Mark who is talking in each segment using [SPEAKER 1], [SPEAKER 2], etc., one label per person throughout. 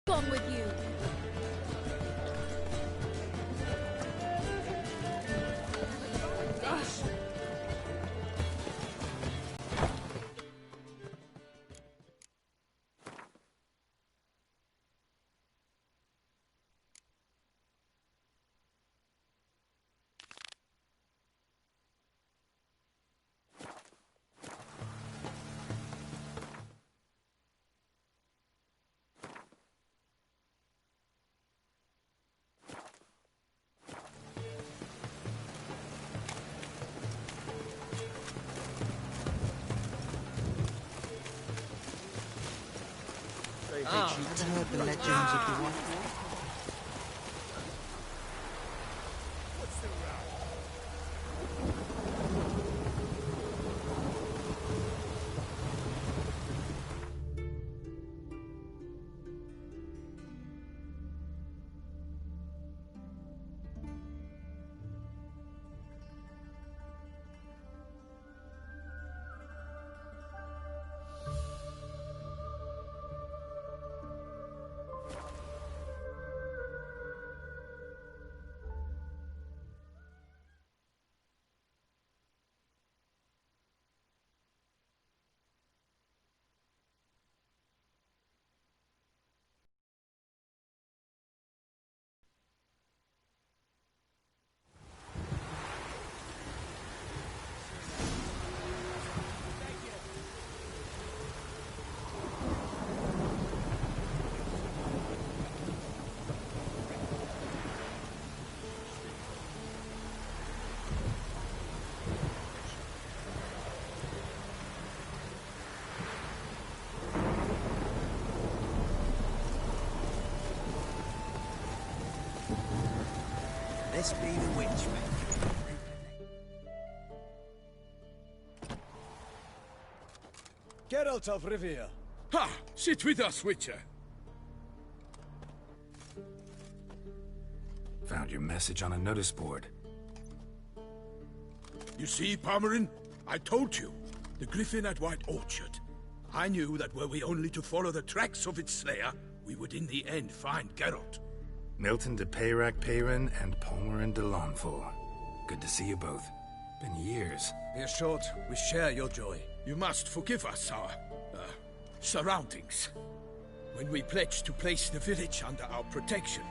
[SPEAKER 1] Gone with you.
[SPEAKER 2] I've heard the legends of the one. This be the witch, mate.
[SPEAKER 3] Geralt of Rivia.
[SPEAKER 4] Ha! Sit with us, Witcher.
[SPEAKER 5] Found your message on a notice board.
[SPEAKER 4] You see, Palmerin? I told you. The Griffin at White Orchard. I knew that were we only to follow the tracks of its slayer, we would in the end find Geralt.
[SPEAKER 5] Milton de Peyrac Peyran and Palmerin de Lawnful. Good to see you both. Been years.
[SPEAKER 3] Be assured, we share your joy.
[SPEAKER 4] You must forgive us our, surroundings. When we pledged to place the village under our protection,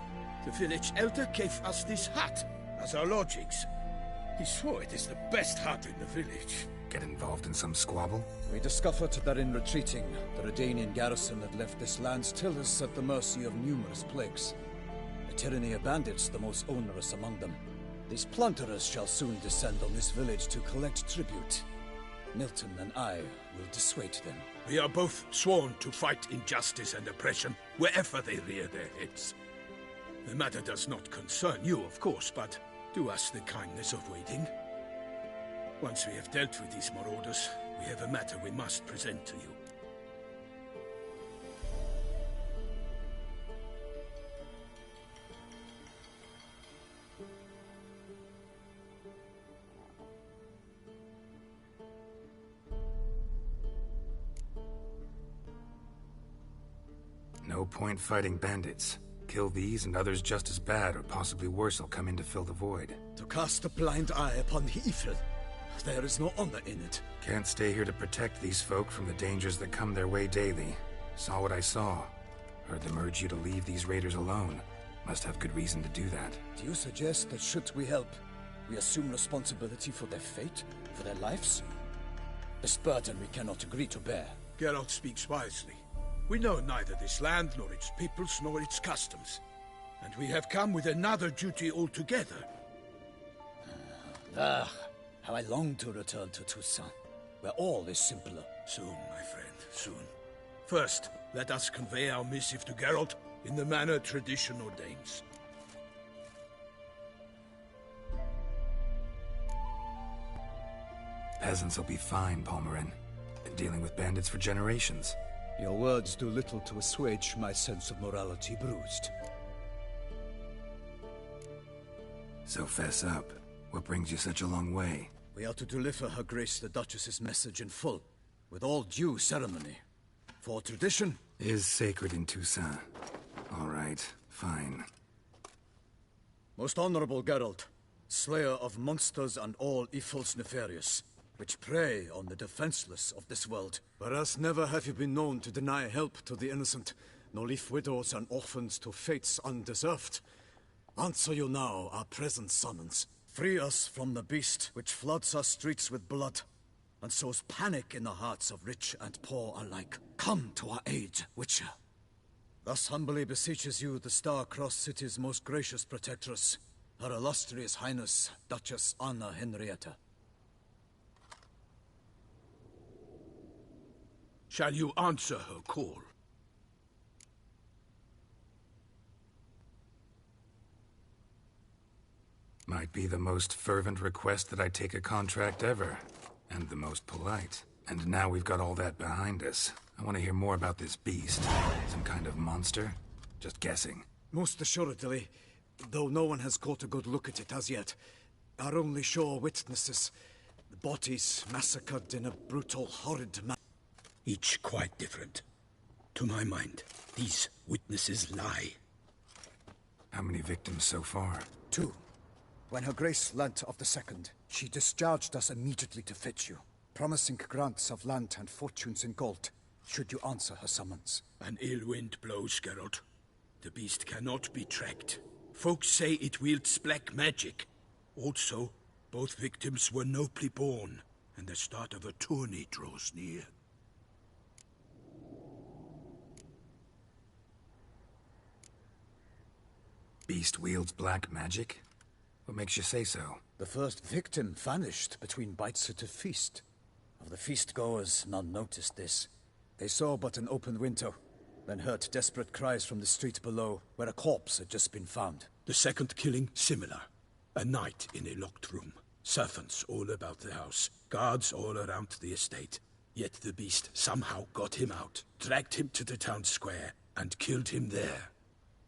[SPEAKER 4] the village elder gave us this hut as our lodgings. He swore it is the best hut in the village.
[SPEAKER 5] Get involved in some squabble?
[SPEAKER 3] We discovered that in retreating, the Redanian garrison had left this land's tillers at the mercy of numerous plagues. The tyranny of bandits the most onerous among them. These plunderers shall soon descend on this village to collect tribute. Milton and I will dissuade them.
[SPEAKER 4] We are both sworn to fight injustice and oppression wherever they rear their heads. The matter does not concern you, of course, but do us the kindness of waiting. Once we have dealt with these marauders, we have a matter we must present to you.
[SPEAKER 5] No point fighting bandits. Kill these and others just as bad or possibly worse will come in to fill the void.
[SPEAKER 3] To cast a blind eye upon the evil. There is no honor in it.
[SPEAKER 5] Can't stay here to protect these folk from the dangers that come their way daily. Saw what I saw. Heard them urge you to leave these raiders alone. Must have good reason to do that.
[SPEAKER 3] Do you suggest that should we help, we assume responsibility for their fate, for their lives? This burden we cannot agree to bear.
[SPEAKER 4] Geralt speaks wisely. We know neither this land, nor its peoples, nor its customs. And we have come with another duty altogether.
[SPEAKER 3] How I long to return to Toussant, where all is simpler.
[SPEAKER 4] Soon, my friend, soon. First, let us convey our missive to Geralt in the manner tradition ordains.
[SPEAKER 5] Peasants will be fine, Palmerin. Been dealing with bandits for generations.
[SPEAKER 3] Your words do little to assuage my sense of morality bruised.
[SPEAKER 5] So fess up. What brings you such a long way?
[SPEAKER 3] We are to deliver Her Grace the Duchess's message in full, with all due ceremony. For tradition
[SPEAKER 5] is sacred in Toussant. All right, fine.
[SPEAKER 3] Most honorable Geralt, slayer of monsters and all evils nefarious, which prey on the defenseless of this world. Whereas never have you been known to deny help to the innocent, nor leave widows and orphans to fates undeserved. Answer you now our present summons. Free us from the beast which floods our streets with blood, and sows panic in the hearts of rich and poor alike. Come to our aid, Witcher. Thus humbly beseeches you the Star-Crossed City's most gracious protectress, Her Illustrious Highness, Duchess Anna Henrietta.
[SPEAKER 4] Shall you answer her call?
[SPEAKER 5] Might be the most fervent request that I take a contract ever. And the most polite. And now we've got all that behind us. I want to hear more about this beast. Some kind of monster? Just guessing.
[SPEAKER 3] Most assuredly, though no one has caught a good look at it as yet. Our only sure witnesses. The bodies massacred in a brutal, horrid manner.
[SPEAKER 4] Each quite different. To my mind, these witnesses lie.
[SPEAKER 5] How many victims so far?
[SPEAKER 3] 2. When Her Grace learnt of the second, she discharged us immediately to fetch you, promising grants of land and fortunes in gold, should you answer her summons.
[SPEAKER 4] An ill wind blows, Geralt. The beast cannot be tracked. Folks say it wields black magic. Also, both victims were nobly born, and the start of a tourney draws near.
[SPEAKER 5] Beast wields black magic? What makes you say so?
[SPEAKER 3] The first victim vanished between bites at a feast. Of the feast-goers, none noticed this. They saw but an open window, then heard desperate cries from the street below, where a corpse had just been found.
[SPEAKER 4] The second killing, similar. A night in a locked room. Servants all about the house. Guards all around the estate. Yet the beast somehow got him out, dragged him to the town square, and killed him there.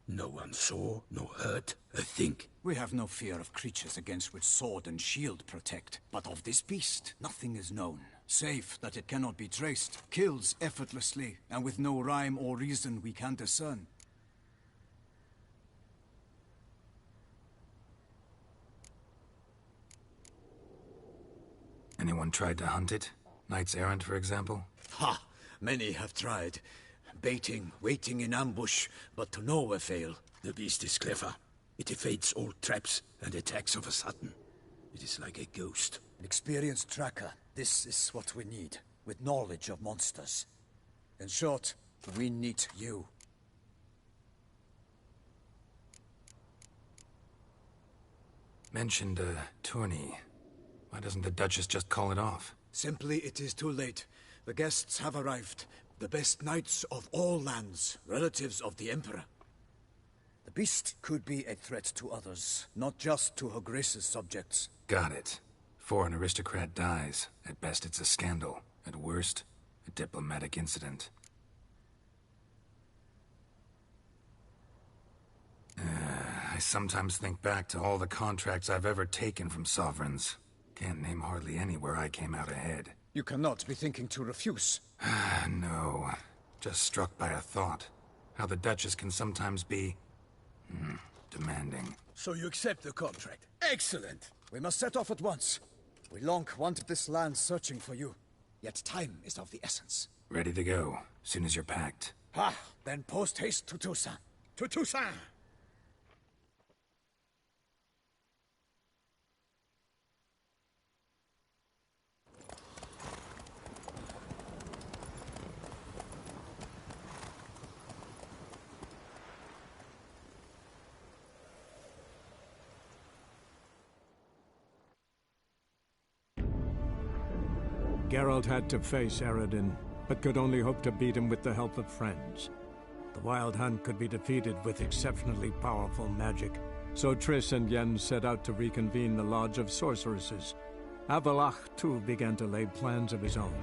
[SPEAKER 4] No one saw, nor heard a thing.
[SPEAKER 3] We have no fear of creatures against which sword and shield protect. But of this beast, nothing is known. Save that it cannot be traced, kills effortlessly, and with no rhyme or reason we can discern.
[SPEAKER 5] Anyone tried to hunt it? Knights errant, for example?
[SPEAKER 3] Ha! Many have tried. Baiting, waiting in ambush, but to no avail.
[SPEAKER 4] The beast is clever. It evades all traps and attacks of a sudden. It is like a ghost.
[SPEAKER 3] An experienced tracker. This is what we need, with knowledge of monsters. In short, we need you.
[SPEAKER 5] Mentioned a tourney. Why doesn't the Duchess just call it off?
[SPEAKER 3] Simply, it is too late. The guests have arrived. The best knights of all lands, relatives of the Emperor. The beast could be a threat to others, not just to Her Grace's subjects.
[SPEAKER 5] Got it. Before an aristocrat dies, at best it's a scandal. At worst, a diplomatic incident. I sometimes think back to all the contracts I've ever taken from sovereigns. Can't name hardly any where I came out ahead.
[SPEAKER 3] You cannot be thinking to refuse.
[SPEAKER 5] No. Just struck by a thought. How the Duchess can sometimes be... demanding.
[SPEAKER 4] So you accept the contract. Excellent!
[SPEAKER 3] We must set off at once. We long wanted this land searching for you. Yet time is of the essence.
[SPEAKER 5] Ready to go, soon as you're packed.
[SPEAKER 3] Ha! Then post-haste to Toussant.
[SPEAKER 4] To Toussaint!
[SPEAKER 1] Geralt had to face Eredin, but could only hope to beat him with the help of friends. The Wild Hunt could be defeated with exceptionally powerful magic, so Triss and Yen set out to reconvene the Lodge of Sorceresses. Avallac'h, too, began to lay plans of his own.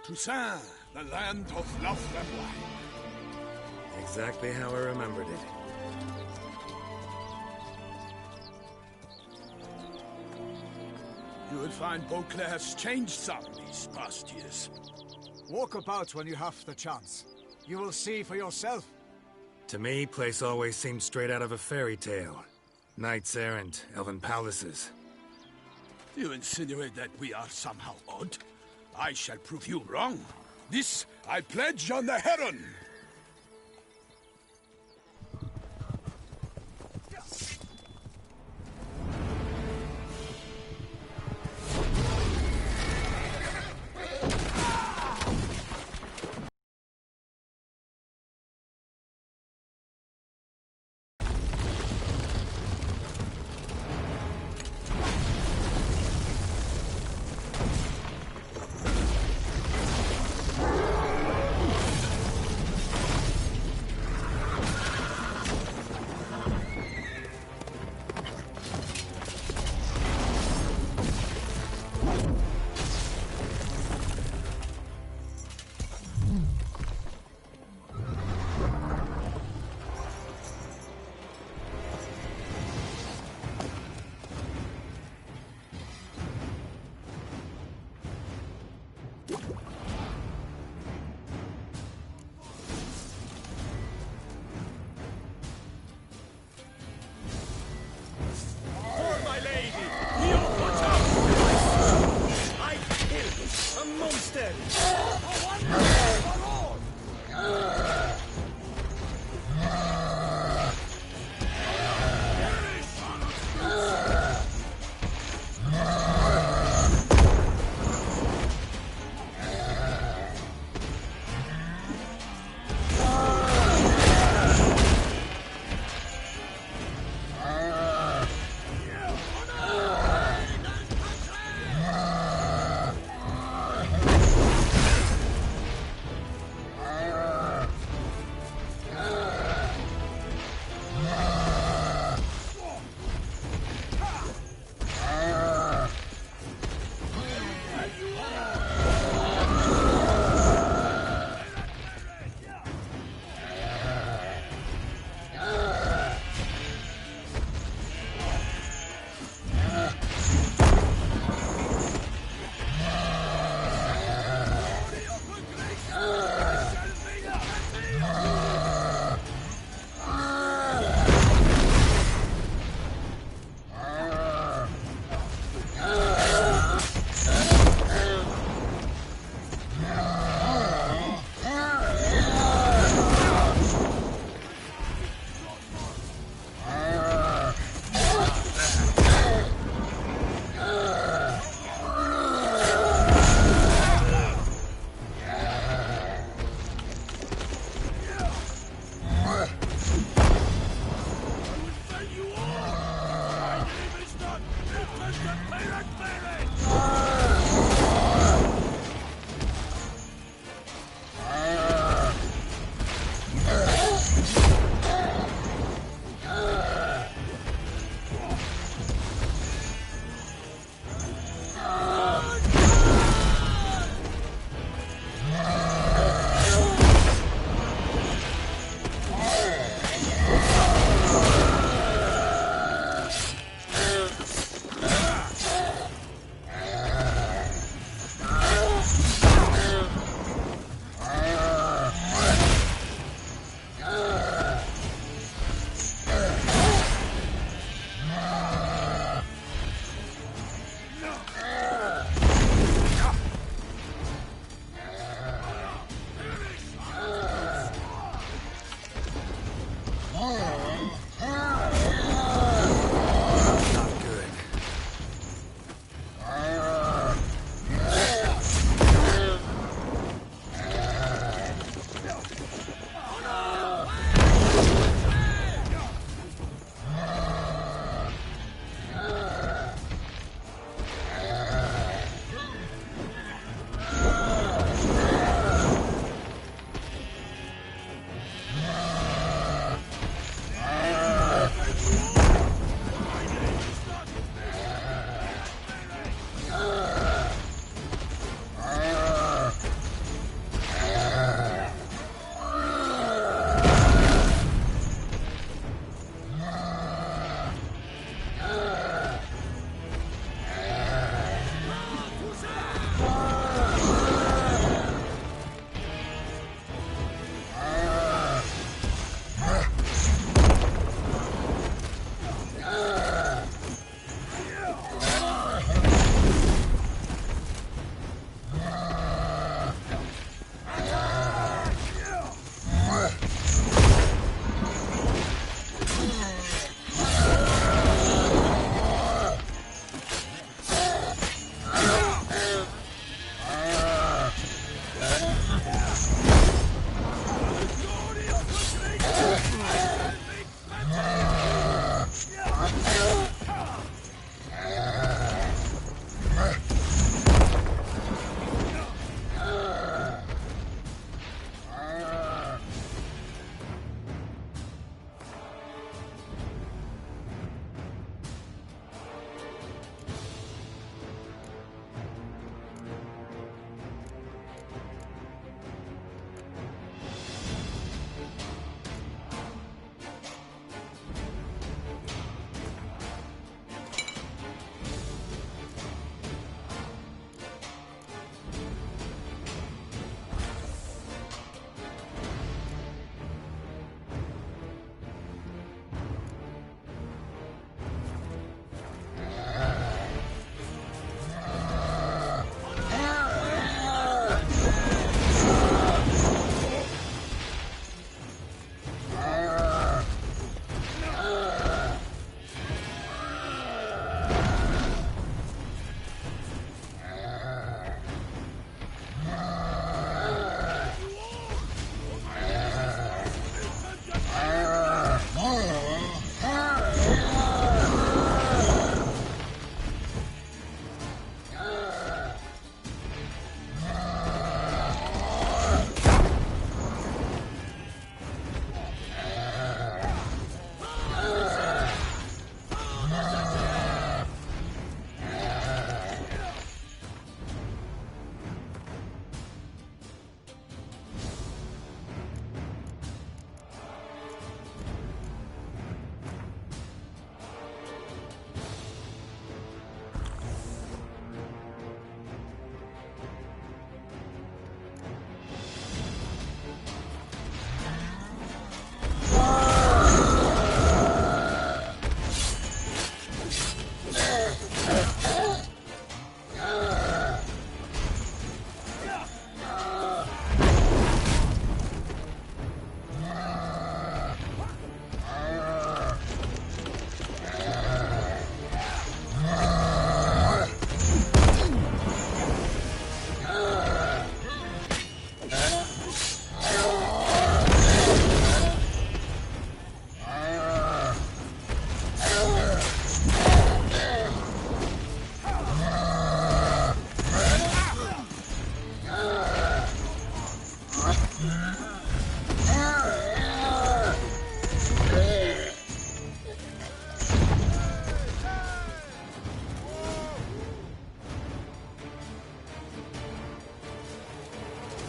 [SPEAKER 4] Toussant, the land of love and wine.
[SPEAKER 5] Exactly how I remembered it.
[SPEAKER 4] You will find Beauclair's changed some these past years.
[SPEAKER 6] Walk about when you have the chance. You will see for yourself.
[SPEAKER 5] To me, place always seemed straight out of a fairy tale. Knights errant, elven palaces.
[SPEAKER 4] You insinuate that we are somehow odd? I shall prove you wrong. This I pledge on the Heron!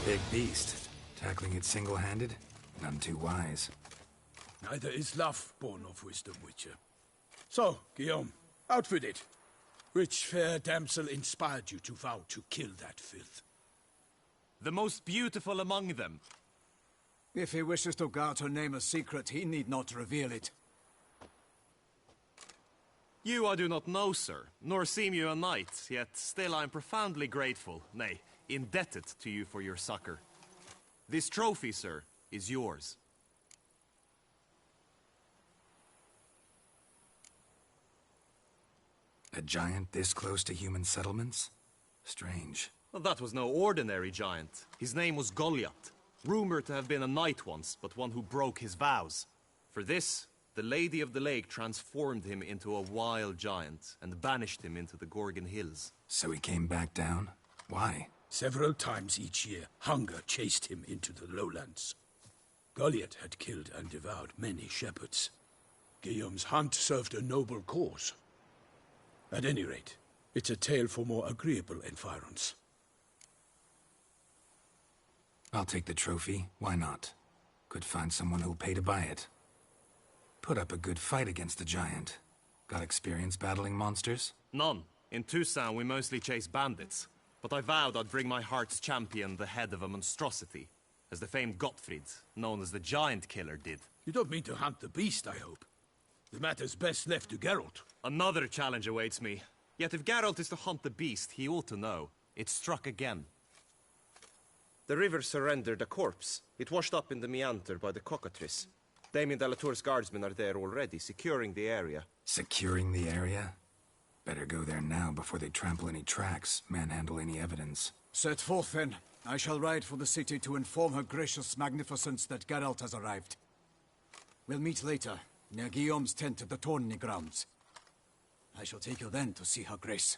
[SPEAKER 5] big beast. Tackling it single-handed? None too wise.
[SPEAKER 4] Neither is love born of wisdom, Witcher. So, Guillaume, out with it. Which fair damsel inspired you to vow to kill that filth?
[SPEAKER 7] The most beautiful among them.
[SPEAKER 6] If he wishes to guard her name a secret, he need not reveal it.
[SPEAKER 7] You I do not know, sir, nor seem you a knight, yet still I am profoundly grateful, nay, indebted to you for your succor. This trophy, sir, is yours.
[SPEAKER 5] A giant this close to human settlements? Strange.
[SPEAKER 7] Well, that was no ordinary giant. His name was Goliath, rumored to have been a knight once, but one who broke his vows. For this, the Lady of the Lake transformed him into a wild giant and banished him into the Gorgon Hills.
[SPEAKER 5] So he came back down? Why?
[SPEAKER 4] Several times each year, hunger chased him into the lowlands. Goliath had killed and devoured many shepherds. Guillaume's hunt served a noble cause. At any rate, it's a tale for more agreeable environs.
[SPEAKER 5] I'll take the trophy. Why not? Could find someone who'll pay to buy it. Put up a good fight against the giant. Got experience battling monsters?
[SPEAKER 7] None. In Toussant we mostly chase bandits. But I vowed I'd bring my heart's champion the head of a monstrosity, as the famed Gottfried, known as the Giant Killer, did.
[SPEAKER 4] You don't mean to hunt the beast, I hope. The matter's best left to Geralt.
[SPEAKER 7] Another challenge awaits me. Yet if Geralt is to hunt the beast, he ought to know. It struck again. The river surrendered a corpse. It washed up in the meander by the cockatrice. Damien de la Tour's guardsmen are there already, securing the area.
[SPEAKER 5] Securing the area? Better go there now before they trample any tracks, manhandle any evidence.
[SPEAKER 6] Set forth, then. I shall ride for the city to inform her gracious magnificence that Geralt has arrived. We'll meet later, near Guillaume's tent at the tourney grounds. I shall take you then to see her grace.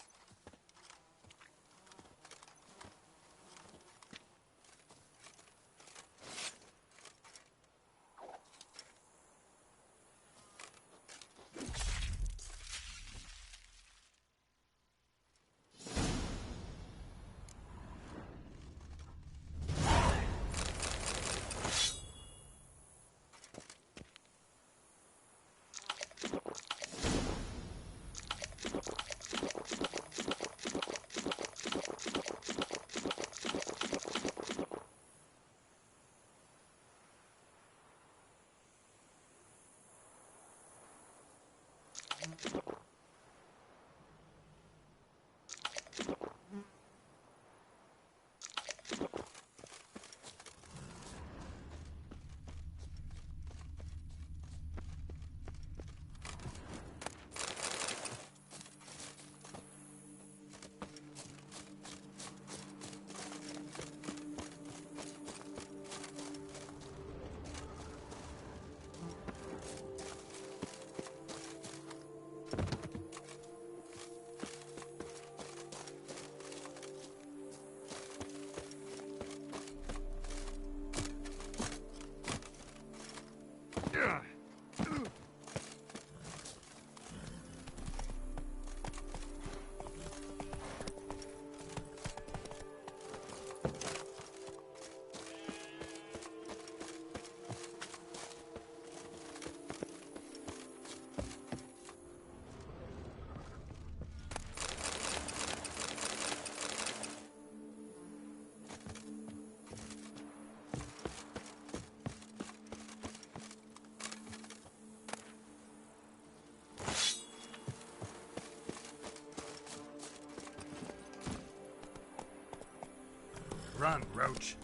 [SPEAKER 5] Run, Roach.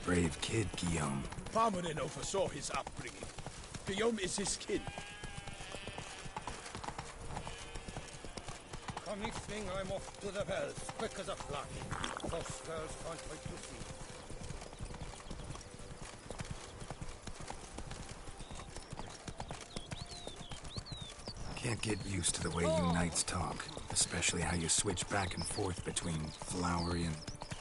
[SPEAKER 5] Brave kid, Guillaume.
[SPEAKER 4] Parmanin oversaw his upbringing. Guillaume is his kin.
[SPEAKER 8] Come evening, I'm off to the bells, quick as a flash. Those girls can't wait to see.
[SPEAKER 5] Can't get used to the way you knights talk, especially how you switch back and forth between flowery and,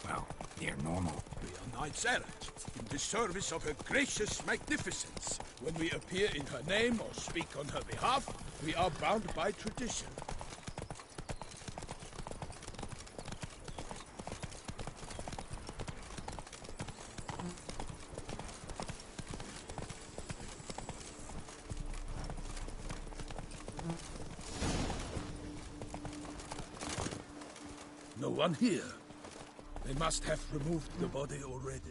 [SPEAKER 5] well, near normal.
[SPEAKER 4] We are knights errant, in the service of her gracious magnificence. When we appear in her name or speak on her behalf, we are bound by tradition. No one here. They must have removed the body already.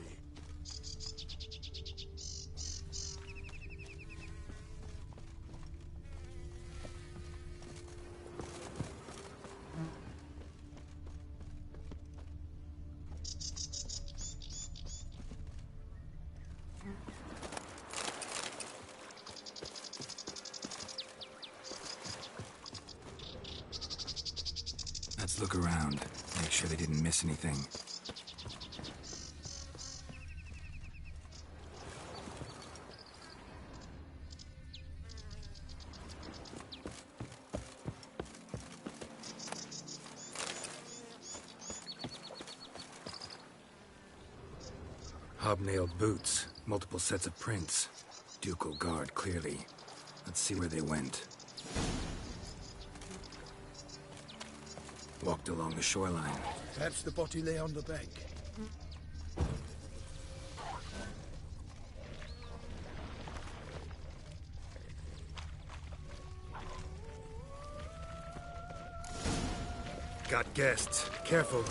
[SPEAKER 5] Let's look around. Make sure they didn't miss anything. Hobnailed boots, multiple sets of prints. Ducal guard, clearly. Let's see where they went. Walked along the shoreline.
[SPEAKER 4] Perhaps the body lay on the bank.
[SPEAKER 5] Got guests. Careful.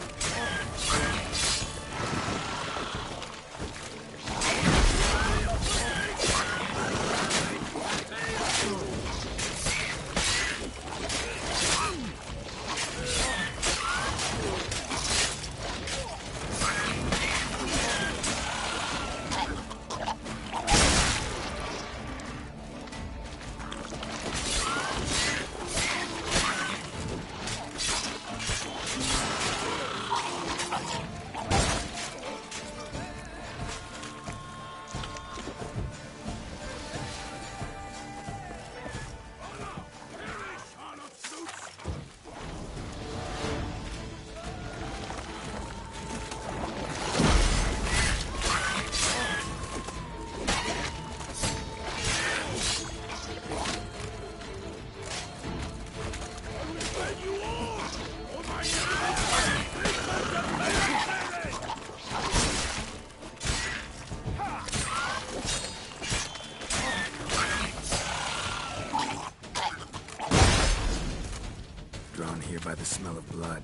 [SPEAKER 5] Drawn here by the smell of blood.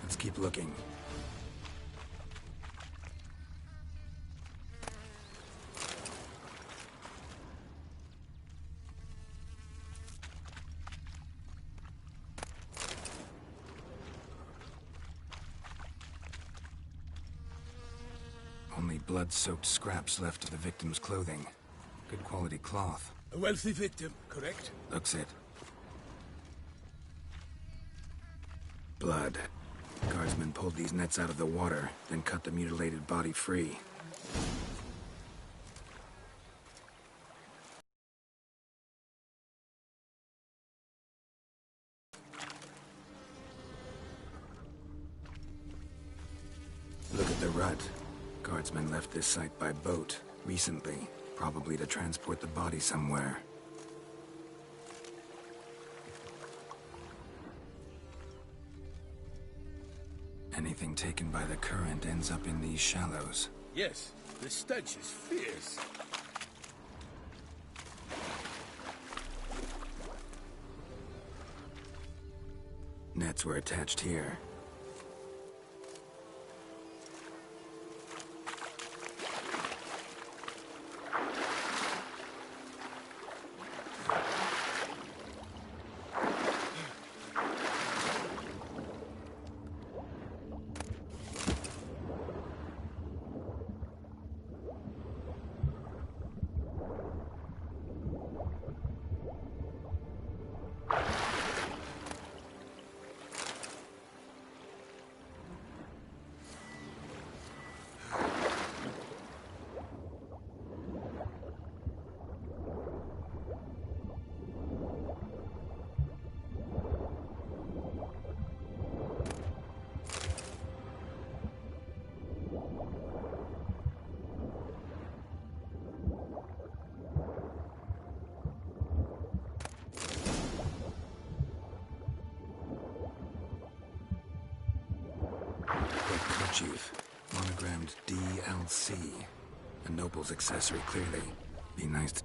[SPEAKER 5] Let's keep looking. Only blood-soaked scraps left of the victim's clothing. Good quality cloth.
[SPEAKER 4] A wealthy victim, correct?
[SPEAKER 5] Looks it. Blood. Guardsmen pulled these nets out of the water, then cut the mutilated body free. Look at the rut. Guardsmen left this site by boat recently, probably to transport the body somewhere. Anything taken by the current ends up in these shallows.
[SPEAKER 4] Yes, the stench is fierce.
[SPEAKER 5] Nets were attached here. Chief, monogrammed DLC. A noble's accessory, clearly. Be nice to...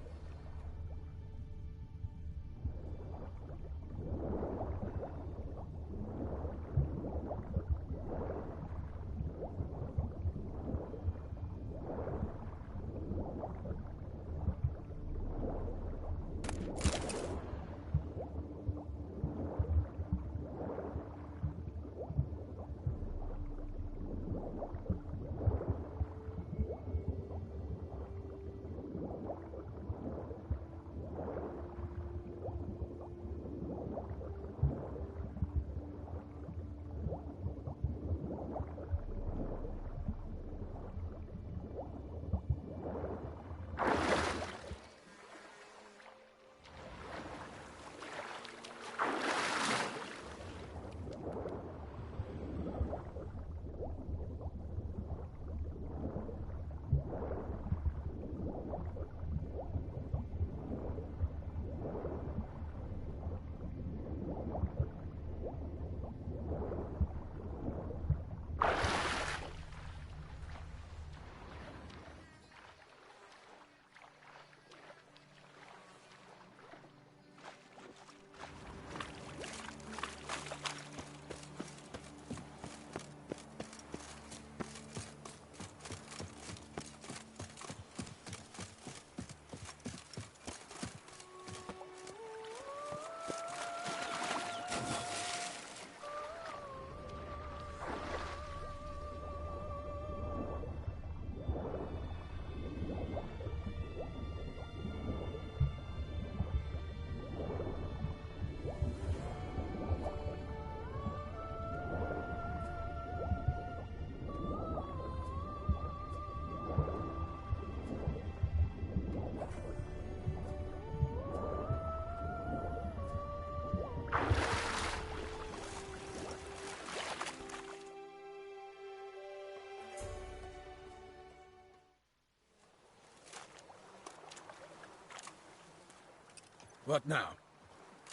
[SPEAKER 4] What now?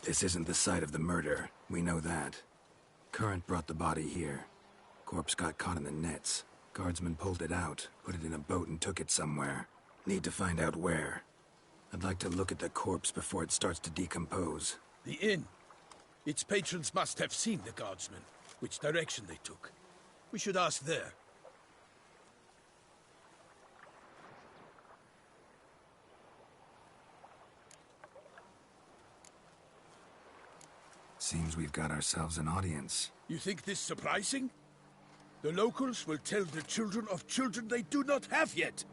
[SPEAKER 5] This isn't the site of the murder. We know that. Current brought the body here. Corpse got caught in the nets. Guardsmen pulled it out, put it in a boat and took it somewhere. Need to find out where. I'd like to look at the corpse before it starts to decompose.
[SPEAKER 4] The inn. Its patrons must have seen the guardsmen, which direction they took. We should ask there.
[SPEAKER 5] Seems we've got ourselves an audience.
[SPEAKER 4] You think this surprising? The locals will tell the children of children they do not have yet,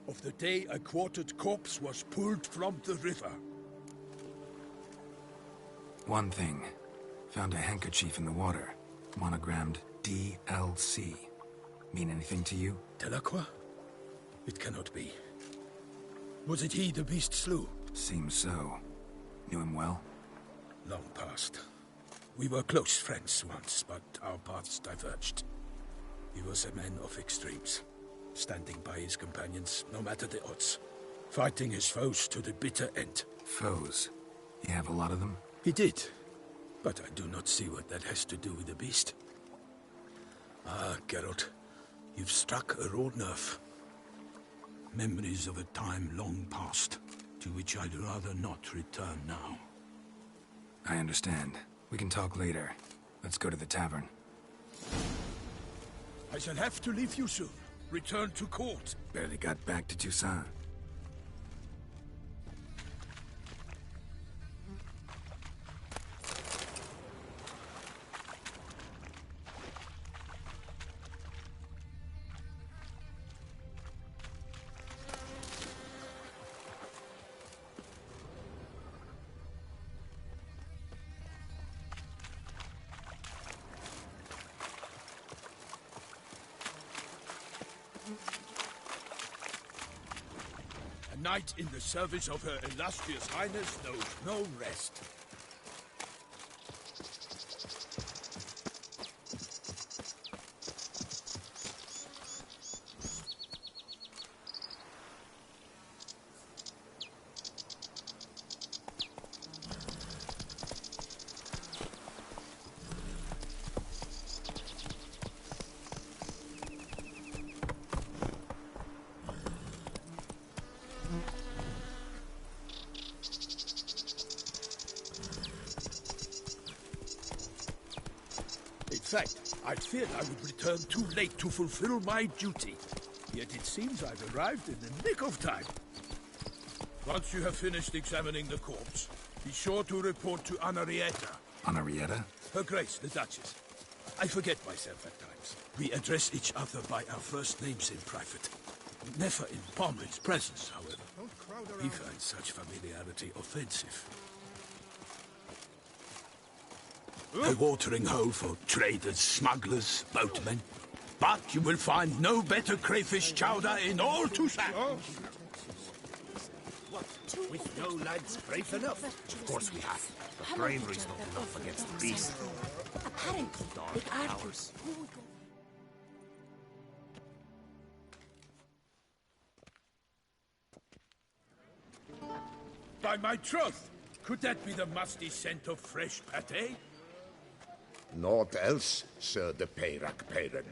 [SPEAKER 4] of the day a quartered corpse was pulled from the river.
[SPEAKER 5] One thing. Found a handkerchief in the water. Monogrammed DLC. Mean anything to you?
[SPEAKER 4] Delacroix? It cannot be. Was it he the beast slew?
[SPEAKER 5] Seems so. Knew him well?
[SPEAKER 4] Long past. We were close friends once, but our paths diverged. He was a man of extremes, standing by his companions, no matter the odds. Fighting his foes to the bitter end.
[SPEAKER 5] Foes? You have a lot of them?
[SPEAKER 4] He did. But I do not see what that has to do with the beast. Ah, Geralt, you've struck a raw nerve. Memories of a time long past, to which I'd rather not return now.
[SPEAKER 5] I understand. We can talk later. Let's go to the tavern.
[SPEAKER 4] I shall have to leave you soon. Return to court.
[SPEAKER 5] Barely got back to Toussant.
[SPEAKER 4] A knight in the service of Her Illustrious Highness knows no rest. In fact, I feared I would return too late to fulfill my duty. Yet it seems I've arrived in the nick of time. Once you have finished examining the corpse, be sure to report to Anarietta.
[SPEAKER 5] Anarietta?
[SPEAKER 4] Her Grace, the Duchess. I forget myself at times. We address each other by our first names in private. Never in Pomlin's presence, however. He finds such familiarity offensive. A watering hole for traders, smugglers, boatmen. But you will find no better crayfish chowder in all Toussant.
[SPEAKER 8] With no lads brave enough?
[SPEAKER 7] Of course we have. But bravery's not enough against the beast.
[SPEAKER 9] Apparently, the Arthurs.
[SPEAKER 4] By my troth, could that be the musty scent of fresh pâté?
[SPEAKER 10] Naught else, Sir de Peyrac-Peyran.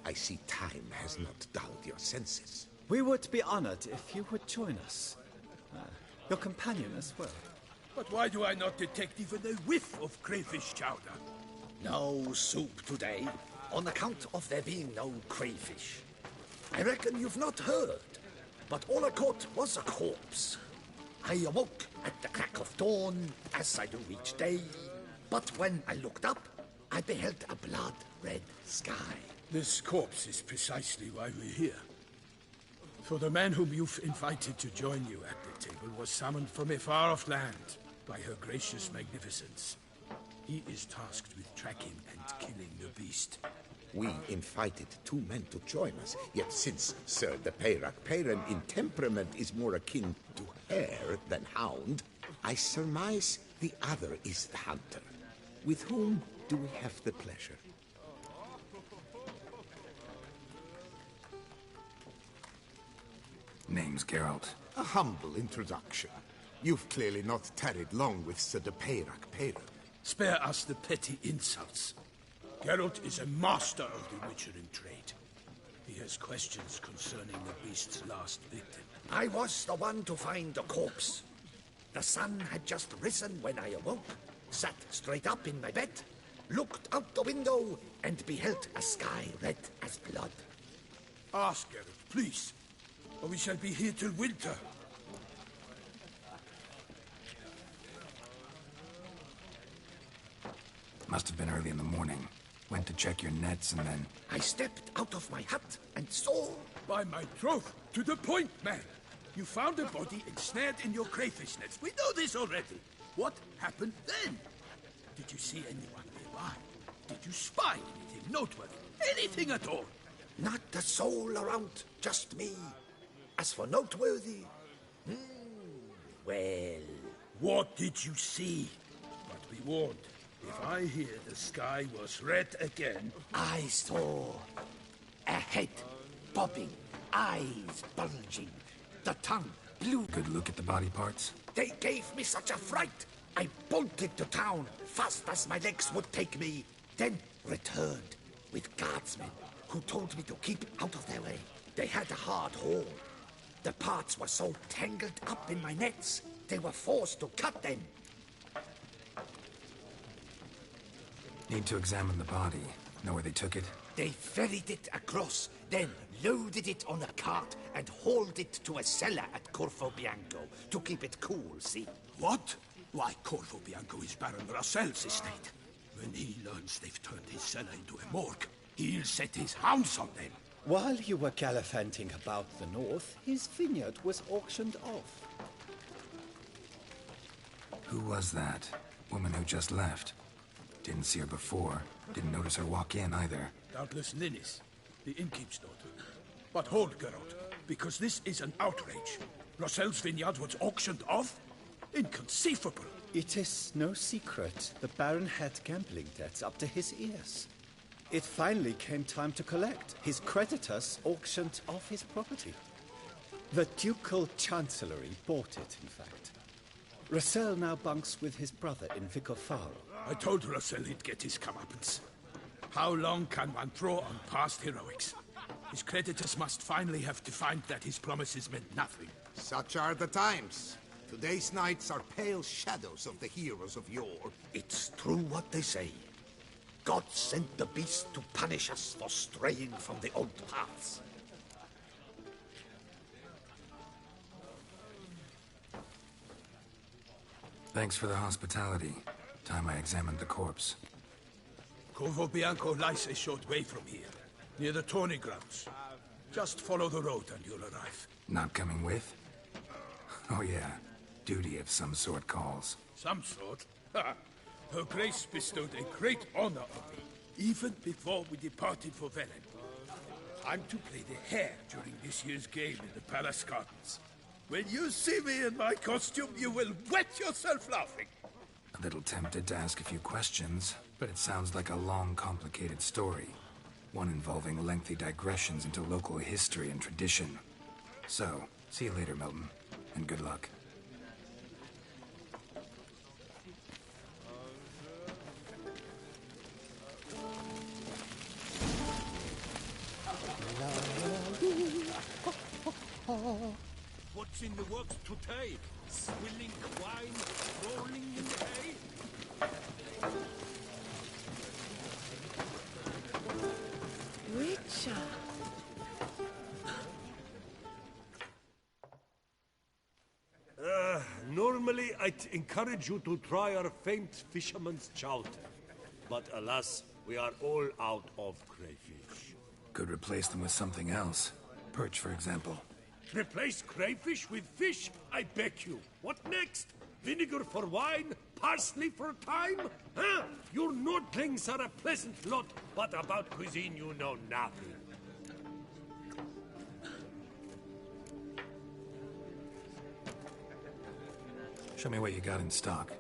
[SPEAKER 10] I see time has not dulled your senses.
[SPEAKER 3] We would be honored if you would join us. Your companion as well.
[SPEAKER 4] But why do I not detect even a whiff of crayfish chowder?
[SPEAKER 8] No soup today, on account of there being no crayfish. I reckon you've not heard, but all I caught was a corpse. I awoke at the crack of dawn, as I do each day, but when I looked up, I beheld a blood-red sky.
[SPEAKER 4] This corpse is precisely why we're here. For the man whom you've invited to join you at the table was summoned from a far-off land by her gracious magnificence. He is tasked with tracking and killing the beast.
[SPEAKER 10] We invited two men to join us, yet since Sir de Peyrac-Peyran in temperament is more akin to hare than hound, I surmise the other is the hunter. With whom do we have the pleasure?
[SPEAKER 5] Name's Geralt.
[SPEAKER 10] A humble introduction. You've clearly not tarried long with Sir de Peyrac Peyran.
[SPEAKER 4] Spare us the petty insults. Geralt is a master of the witchering trade. He has questions concerning the beast's last victim.
[SPEAKER 8] I was the one to find the corpse. The sun had just risen when I awoke, sat straight up in my bed, looked out the window, and beheld a sky red as blood.
[SPEAKER 4] Ask Geralt, please, or we shall be here till winter.
[SPEAKER 5] Must have been early in the morning. Went to check your nets and then...
[SPEAKER 8] I stepped out of my hut and saw...
[SPEAKER 4] By my troth, to the point, man. You found a body ensnared in your crayfish nets. We know this already. What happened then? Did you see anyone nearby? Did you spy anything noteworthy? Anything at all?
[SPEAKER 8] Not a soul around, just me. As for noteworthy... well...
[SPEAKER 4] What did you see? But be warned, if I hear the sky was red again...
[SPEAKER 8] I saw a head bobbing, eyes bulging, the tongue blue.
[SPEAKER 5] Good look at the body parts?
[SPEAKER 8] They gave me such a fright. I bolted to town, fast as my legs would take me, then returned with guardsmen who told me to keep out of their way. They had a hard haul. The parts were so tangled up in my nets, they were forced to cut them.
[SPEAKER 5] Need to examine the body. Know where they took it?
[SPEAKER 8] They ferried it across, then loaded it on a cart and hauled it to a cellar at Corvo Bianco to keep it cool, see?
[SPEAKER 4] What? Why, Corvo Bianco is Baron Rossel's estate. When he learns they've turned his cellar into a morgue, he'll set his hounds on them.
[SPEAKER 11] While you were gallivanting about the north, his vineyard was auctioned off.
[SPEAKER 5] Who was that? Woman who just left. Didn't see her before. Didn't notice her walk in either.
[SPEAKER 4] Doubtless Ninnis, the innkeep's daughter. But hold, Geralt, because this is an outrage. Rossel's vineyard was auctioned off? Inconceivable.
[SPEAKER 11] It is no secret. The Baron had gambling debts up to his ears. It finally came time to collect. His creditors auctioned off his property. The Ducal Chancellery bought it, in fact. Rossel now bunks with his brother in Vicofaro.
[SPEAKER 4] I told Rossel he'd get his comeuppance. How long can one throw on past heroics? His creditors must finally have defined that his promises meant nothing.
[SPEAKER 10] Such are the times. Today's knights are pale shadows of the heroes of yore.
[SPEAKER 8] It's true what they say. God sent the beast to punish us for straying from the old paths.
[SPEAKER 5] Thanks for the hospitality. Time I examined the corpse.
[SPEAKER 4] Corvo Bianco lies a short way from here, near the tourney grounds. Just follow the road and you'll arrive.
[SPEAKER 5] Not coming with? Oh yeah, duty of some sort calls.
[SPEAKER 4] Some sort? Ha! Her Grace bestowed a great honor on me, even before we departed for Velen. I'm to play the hare during this year's game in the palace gardens. When you see me in my costume, you will wet yourself laughing.
[SPEAKER 5] A little tempted to ask a few questions, but it sounds like a long, complicated story. One involving lengthy digressions into local history and tradition. So, see you later, Milton, and good luck.
[SPEAKER 4] What's in the works today? Swilling wine, rolling in hay?
[SPEAKER 9] Witcher.
[SPEAKER 12] Normally, I'd encourage you to try our famed fisherman's chowder. But alas, we are all out of crayfish.
[SPEAKER 5] Could replace them with something else. Perch, for example.
[SPEAKER 12] Replace crayfish with fish? I beg you. What next? Vinegar for wine? Parsley for thyme? Huh? Your Nordlings are a pleasant lot, but about cuisine you know nothing.
[SPEAKER 5] Show me what you got in stock.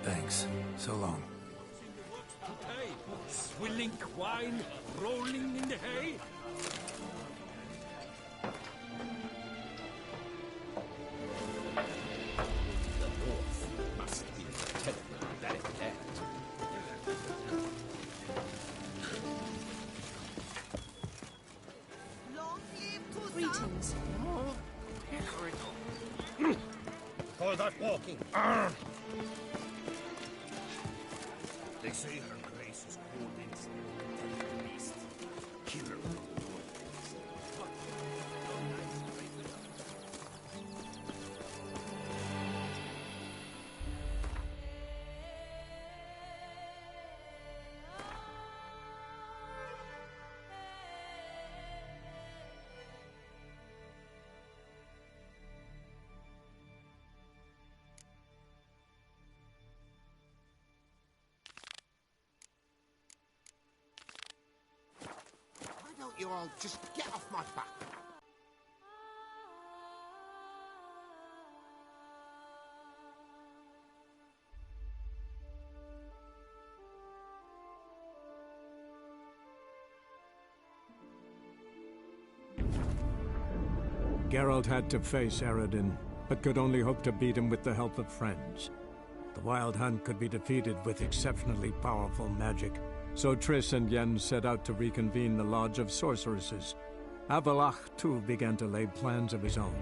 [SPEAKER 5] Thanks. So long.
[SPEAKER 12] Today, swilling wine, rolling in the hay.
[SPEAKER 8] The North must be terribly very bad.
[SPEAKER 9] Greetings.
[SPEAKER 8] Call that walking. They say her grace is called in the beast. Kill her.
[SPEAKER 10] Why don't you all just get off my back?
[SPEAKER 1] Geralt had to face Eredin, but could only hope to beat him with the help of friends. The Wild Hunt could be defeated with exceptionally powerful magic, so Triss and Yen set out to reconvene the Lodge of Sorceresses. Avalach, too, began to lay plans of his own.